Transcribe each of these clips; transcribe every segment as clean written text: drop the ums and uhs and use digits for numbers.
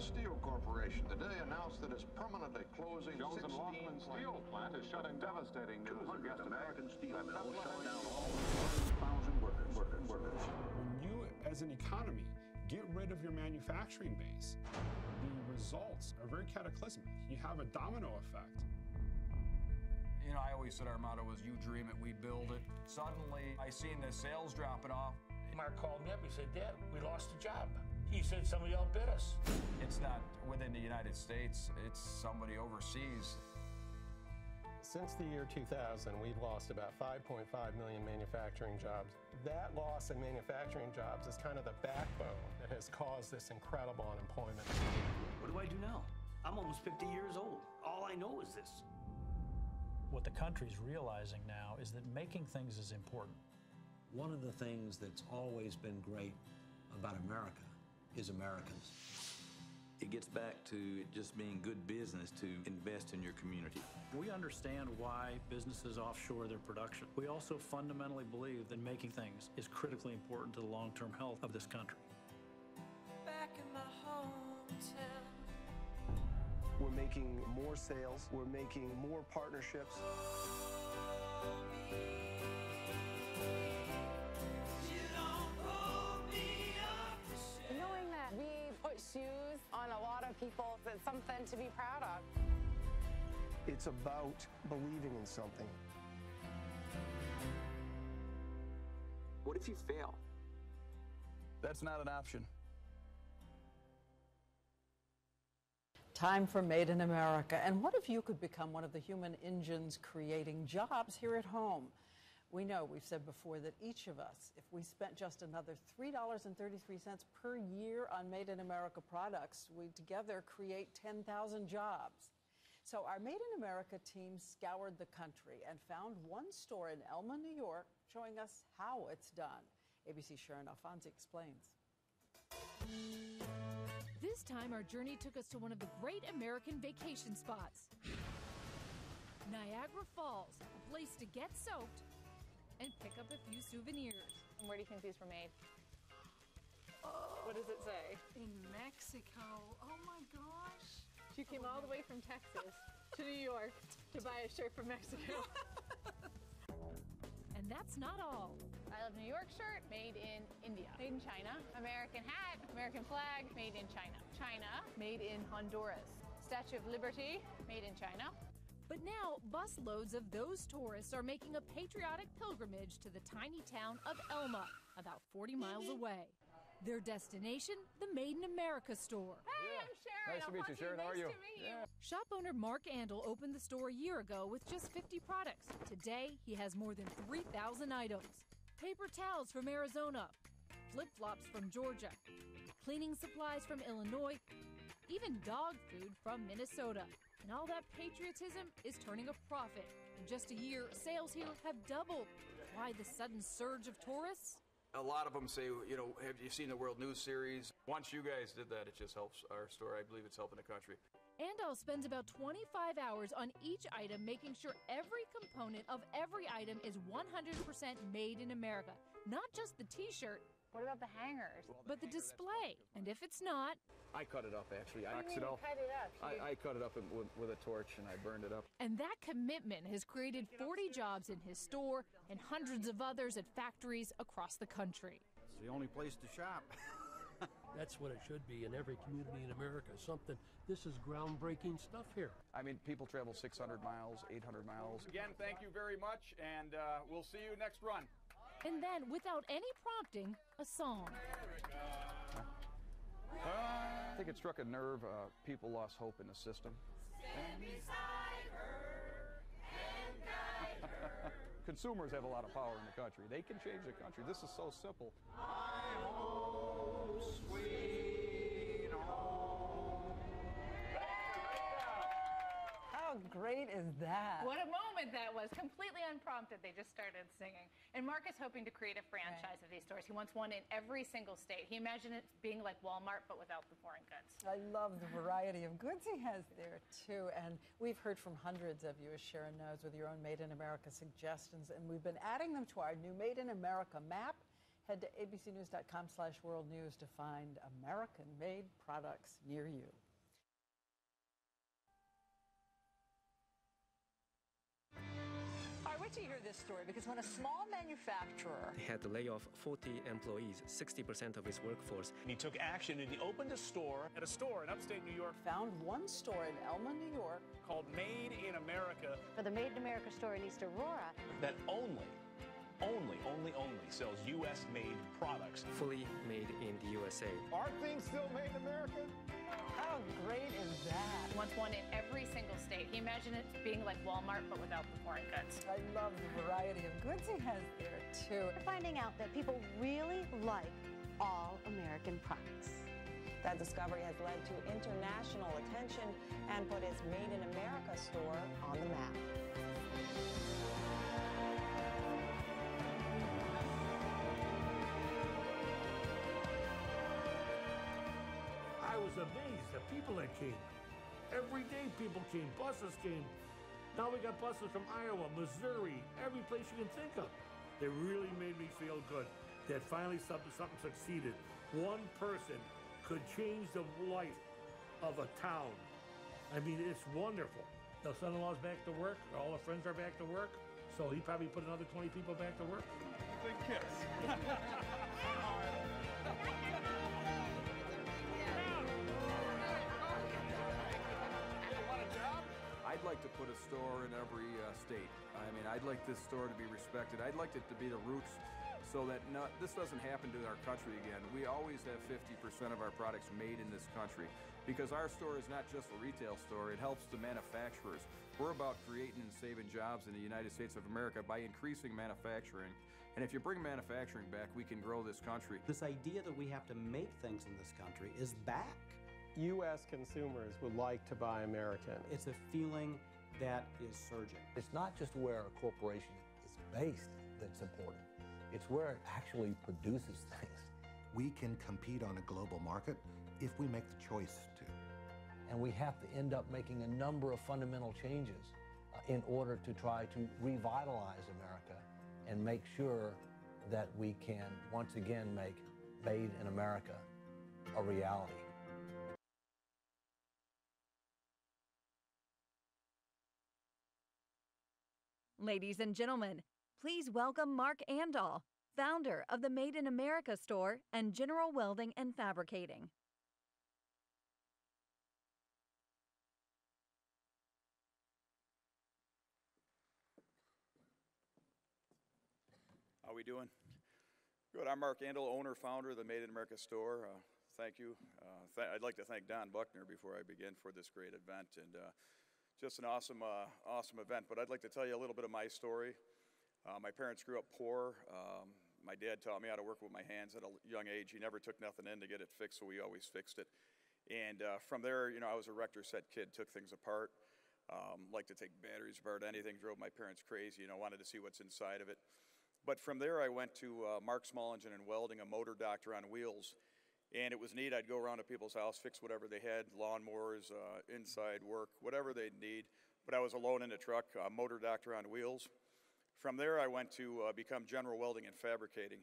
U.S. Steel Corporation today announced that it's permanently closing Jones 16 and Lockman Steel plant is shutting devastating news. 200 American steel mills shut down all 1,000 workers. When you, as an economy, get rid of your manufacturing base, the results are very cataclysmic. You have a domino effect. You know, I always said our motto was, you dream it, we build it. Suddenly, I seen the sales dropping off. Mark called me up. He said, Dad, we lost a job. He said somebody outbid us. It's not within the United States, it's somebody overseas. Since the year 2000, we've lost about 5.5 million manufacturing jobs. That loss in manufacturing jobs is kind of the backbone that has caused this incredible unemployment. What do I do now? I'm almost 50 years old. All I know is this. What the country's realizing now is that making things is important. One of the things that's always been great about America is Americans. It gets back to it just being good business to invest in your community. We understand why businesses offshore their production. We also fundamentally believe that making things is critically important to the long-term health of this country. Back in my hometown. We're making more sales. We're making more partnerships. Knowing that we put shoes on a lot of people is something to be proud of. It's about believing in something. What if you fail? That's not an option. Time for Made in America. And what if you could become one of the human engines creating jobs here at home? We know, we've said before, that each of us, if we spent just another $3.33 per year on Made in America products, we together create 10,000 jobs. So our Made in America team scoured the country and found one store in Elma, New York, showing us how it's done. ABC's Sharon Alfonsi explains. This time, our journey took us to one of the great American vacation spots. Niagara Falls, a place to get soaked and pick up a few souvenirs. And where do you think these were made? What does it say? In Mexico. Oh my gosh. She came all the way from Texas to New York to buy a shirt from Mexico. And that's not all. I Love New York shirt, made in India. Made in China. American hat, American flag, made in China. China, made in Honduras. Statue of Liberty, made in China. But now, busloads of those tourists are making a patriotic pilgrimage to the tiny town of Elma, about 40 miles away. Their destination, the Made in America store. Hey, I'm Sharon. Nice to meet you, Sharon. How are you? Nice to meet you. Shop owner Mark Andol opened the store a year ago with just 50 products. Today, he has more than 3,000 items. Paper towels from Arizona, flip-flops from Georgia, cleaning supplies from Illinois, even dog food from Minnesota. And all that patriotism is turning a profit. In just a year, sales here have doubled. Why the sudden surge of tourists? A lot of them say, you know, have you seen the World News series? Once you guys did that, it just helps our store. I believe it's helping the country. Andol spends about 25 hours on each item, making sure every component of every item is 100% made in America. Not just the t-shirt. What about the hangers? But the display. And if it's not... I cut it up, actually. What do you mean you cut it up? I cut it up with a torch and I burned it up. And that commitment has created 40 jobs in his store and hundreds of others at factories across the country. It's the only place to shop. That's what it should be in every community in America. This is groundbreaking stuff here. I mean, people travel 600 miles, 800 miles. Again, thank you very much, and we'll see you next run. And then, without any prompting, a song. I think it struck a nerve. People lost hope in the system. Stand beside her and guide her. Consumers have a lot of power in the country. They can change the country. This is so simple. My home, sweet home. How great is that? What a moment that was. Completely unprompted, they just started singing. And Mark is hoping to create a franchise of these stores. He wants one in every single state. He imagined it being like Walmart, but without the foreign goods. I love the variety of goods he has there, too. And we've heard from hundreds of you, as Sharon knows, with your own Made in America suggestions. And we've been adding them to our new Made in America map Head to abcnews.com/worldnews to find American-made products near you. I wait to hear this story because when a small manufacturer had to lay off 40 employees, 60% of his workforce. He took action and he opened a store. At a store in upstate New York. Found one store in Elma, New York. Called Made in America. For the Made in America store in East Aurora. That only sells U.S.-made products. Fully made in the U.S.A. Are things still made in America? How great is that? He wants one in every single state. He imagined it being like Walmart, but without the foreign goods. I love the variety of goods he has there, too. We're finding out that people really like all American products. That discovery has led to international attention and put his Made in America store on the map. I was amazed at people that came. Every day people came, buses came. Now we got buses from Iowa, Missouri, every place you can think of. It really made me feel good that finally something succeeded. One person could change the life of a town. I mean, it's wonderful. The son-in-law's back to work, all the friends are back to work, so he probably put another 20 people back to work. Big kiss. I'd like to put a store in every state. I mean, I'd like this store to be respected. I'd like it to be the roots so that this doesn't happen to our country again. We always have 50% of our products made in this country because our store is not just a retail store. It helps the manufacturers. We're about creating and saving jobs in the United States of America by increasing manufacturing. And if you bring manufacturing back, we can grow this country. This idea that we have to make things in this country is back. U.S. consumers would like to buy American. It's a feeling that is surging. It's not just where a corporation is based that's important. It's where it actually produces things. We can compete on a global market if we make the choice to. And we have to end up making a number of fundamental changes in order to try to revitalize America and make sure that we can once again make Made in America a reality. Ladies and gentlemen, please welcome Mark Andol, founder of the Made in America store and General Welding and Fabricating. How we doing? Good. I'm Mark Andol, owner, founder of the Made in America store. Thank you. I'd like to thank Don Buckner before I begin for this great event. And just an awesome event, but I'd like to tell you a little bit of my story. My parents grew up poor. My dad taught me how to work with my hands at a young age. He never took nothing in to get it fixed, so we always fixed it. And from there, I was a rector set kid, took things apart, liked to take batteries apart, anything, drove my parents crazy, wanted to see what's inside of it. But from there, I went to Mark Small Engine and Welding, a motor doctor on wheels. And it was neat. I'd go around to people's house, fix whatever they had, lawnmowers, inside work, whatever they'd need. But I was alone in the truck, a motor doctor on wheels. From there, I went to become General Welding and Fabricating.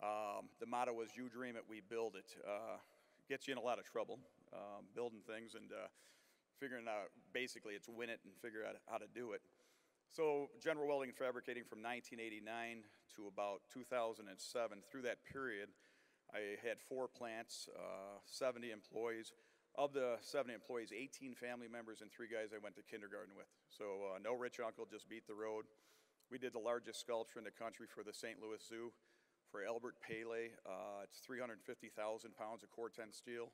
The motto was, "You dream it, we build it." Gets you in a lot of trouble, building things and figuring out, basically, it's win it and figure out how to do it. So General Welding and Fabricating from 1989 to about 2007, through that period, I had 4 plants, 70 employees. Of the 70 employees, 18 family members and 3 guys I went to kindergarten with. So no rich uncle, just beat the road. We did the largest sculpture in the country for the St. Louis Zoo for Albert Pele. It's 350,000 pounds of Corten steel.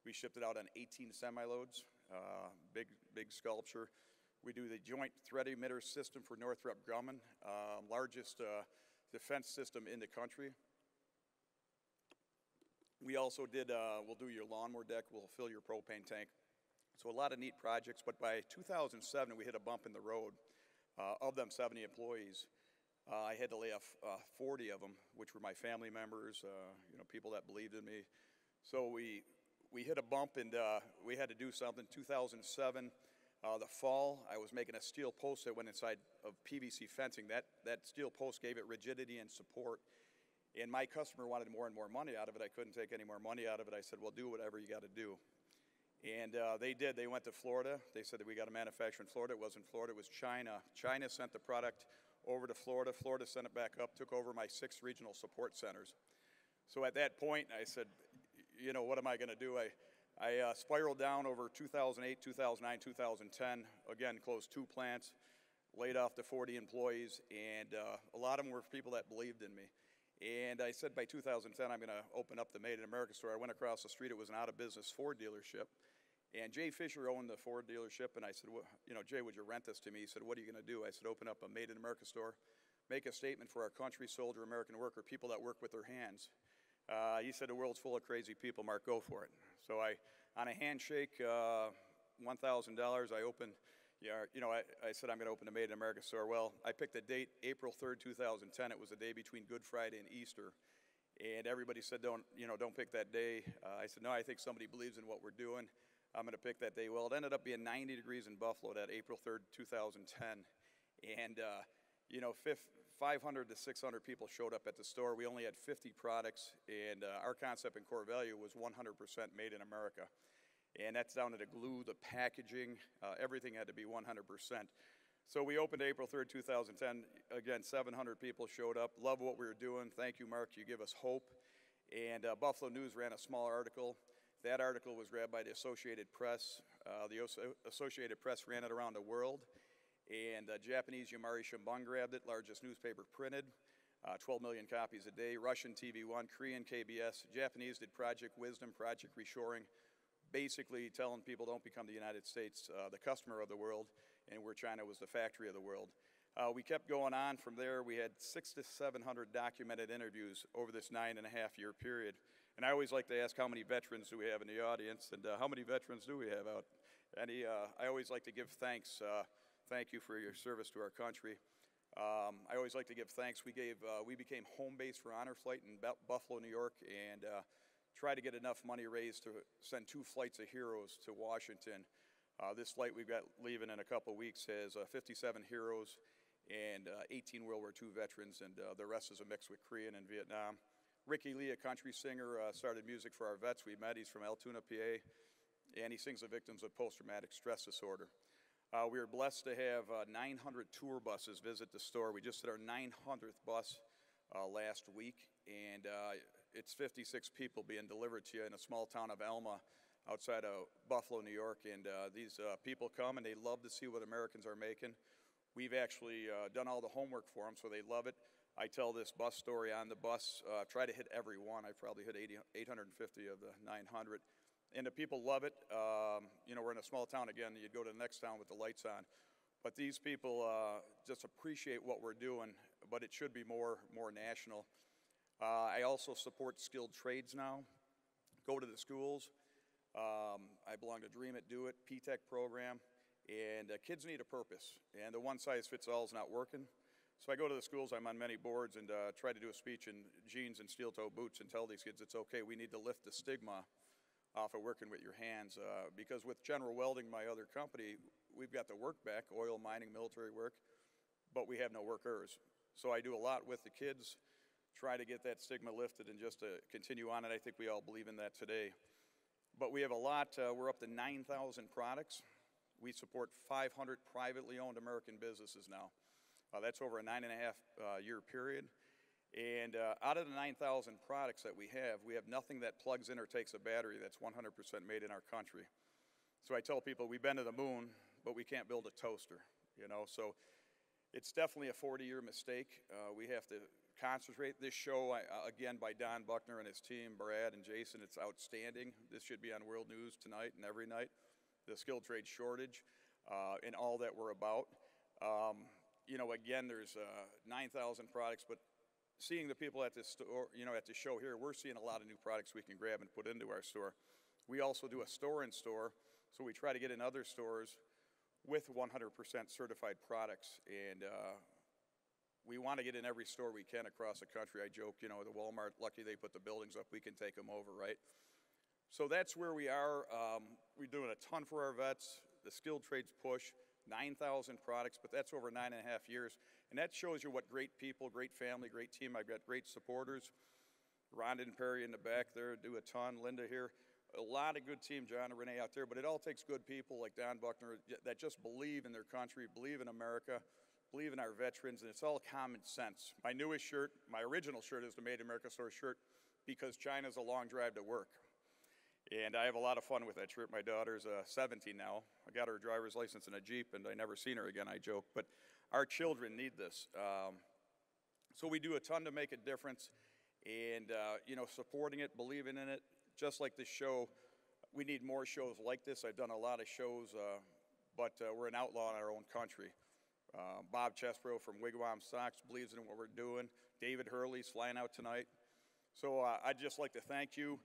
We shipped it out on 18 semi-loads, big sculpture. We do the joint thread emitter system for Northrop Grumman, largest defense system in the country. We also did, we'll do your lawnmower deck, we'll fill your propane tank. So a lot of neat projects, but by 2007 we hit a bump in the road. Of them 70 employees, I had to lay off 40 of them, which were my family members, people that believed in me. So we hit a bump and we had to do something. 2007, the fall, I was making a steel post that went inside of PVC fencing. That steel post gave it rigidity and support. And my customer wanted more and more money out of it. I couldn't take any more money out of it. I said, well, do whatever you got to do. And they did. They went to Florida. They said that we got to manufacture in Florida. It wasn't Florida. It was China. China sent the product over to Florida. Florida sent it back up, took over my 6 regional support centers. So at that point, I said, you know, what am I going to do? I spiraled down over 2008, 2009, 2010. Again, closed 2 plants, laid off the 40 employees, and a lot of them were people that believed in me. And I said by 2010, I'm going to open up the Made in America store. I went across the street. It was an out-of-business Ford dealership. And Jay Fisher owned the Ford dealership, and I said, well, you know, Jay, would you rent this to me? He said, what are you going to do? I said, open up a Made in America store, make a statement for our country, soldier, American worker, people that work with their hands. He said, the world's full of crazy people, Mark, go for it. So on a handshake, $1,000, I opened, I said, I'm going to open a Made in America store. Well, I picked the date, April 3rd, 2010. It was the day between Good Friday and Easter. And everybody said, don't pick that day. I said, no, I think somebody believes in what we're doing. I'm going to pick that day. Well, it ended up being 90 degrees in Buffalo that April 3rd, 2010. And, 500 to 600 people showed up at the store. We only had 50 products, and our concept and core value was 100% made in America. And that's down to the glue, the packaging, everything had to be 100%. So we opened April 3rd, 2010. Again, 700 people showed up. Love what we were doing. Thank you, Mark. You give us hope. And Buffalo News ran a small article. That article was grabbed by the Associated Press. The Associated Press ran it around the world. And Japanese Yamari Shimbun grabbed it, largest newspaper printed, 12 million copies a day. Russian TV1, Korean KBS. Japanese did Project Wisdom, Project Reshoring, basically telling people don't become the United States the customer of the world, and where China was the factory of the world. We kept going on from there. We had 600 to 700 documented interviews over this 9.5-year period. And I always like to ask, how many veterans do we have in the audience, and how many veterans do we have out? And I always like to give thanks. Thank you for your service to our country. I always like to give thanks. We became home base for Honor Flight in Buffalo, New York, and try to get enough money raised to send 2 flights of heroes to Washington. This flight we've got leaving in a couple weeks has 57 heroes and 18 World War II veterans, and the rest is a mix with Korean and Vietnam. Ricky Lee, a country singer, started music for our vets we met. He's from Altoona, PA, and he sings the victims of post-traumatic stress disorder. We were blessed to have 900 tour buses visit the store. We just did our 900th bus last week, and it's 56 people being delivered to you in a small town of Alma outside of Buffalo, New York. And these people come, and they love to see what Americans are making. We've actually done all the homework for them, so they love it. I tell this bus story on the bus, try to hit every one. I probably hit 850 of the 900. And the people love it. We're in a small town again. You'd go to the next town with the lights on. But these people just appreciate what we're doing, but it should be more national. I also support skilled trades now. Go to the schools. I belong to Dream It, Do It, P-TECH program. And kids need a purpose. And the one-size-fits-all is not working. So I go to the schools. I'm on many boards and try to do a speech in jeans and steel-toe boots and tell these kids it's okay. We need to lift the stigma off of working with your hands, because with General Welding, my other company, we've got the work back, oil, mining, military work, but we have no workers. So I do a lot with the kids, try to get that stigma lifted and just to continue on, and I think we all believe in that today. But we have a lot. We're up to 9,000 products. We support 500 privately owned American businesses now. That's over a 9.5-year period. And out of the 9,000 products that we have nothing that plugs in or takes a battery that's 100% made in our country. So I tell people we've been to the moon, but we can't build a toaster, So it's definitely a 40-year mistake. We have to concentrate. This show, again, by Don Buckner and his team, Brad and Jason, it's outstanding. This should be on World News tonight and every night. The skilled trade shortage and all that we're about. Again, there's 9,000 products, but seeing the people at this store, at the show here, we're seeing a lot of new products we can grab and put into our store. We also do a store-in-store, so we try to get in other stores with 100% certified products. And we want to get in every store we can across the country. I joke, the Walmart, lucky they put the buildings up, we can take them over, right? So that's where we are. We're doing a ton for our vets, the skilled trades push, 9,000 products, but that's over 9.5 years. And that shows you what great people, great family, great team. I've got great supporters. Rhonda and Perry in the back there do a ton. Linda here. A lot of good team, John and Renee out there, but it all takes good people like Don Buckner that just believe in their country, believe in America, believe in our veterans, and it's all common sense. My newest shirt, my original shirt is the Made in America Store shirt because China's a long drive to work. And I have a lot of fun with that shirt. My daughter's 17 now. I got her driver's license in a Jeep, and I never seen her again, I joke. But our children need this. So we do a ton to make a difference. And, you know, supporting it, believing in it, just like this show, we need more shows like this. I've done a lot of shows, but we're an outlaw in our own country. Bob Chesbro from Wigwam Socks believes in what we're doing. David Hurley's flying out tonight. So I'd just like to thank you.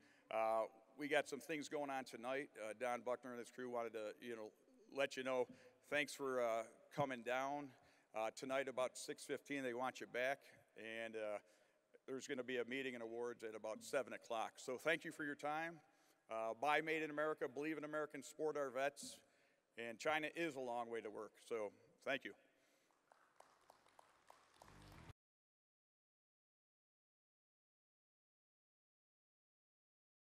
We got some things going on tonight. Don Buckner and his crew wanted to, you know, let you know. Thanks for coming down. Tonight about 6:15, they want you back. And there's going to be a meeting and awards at about 7 o'clock. So thank you for your time. Buy Made in America, believe in American, support our vets. And China is a long way to work. So thank you.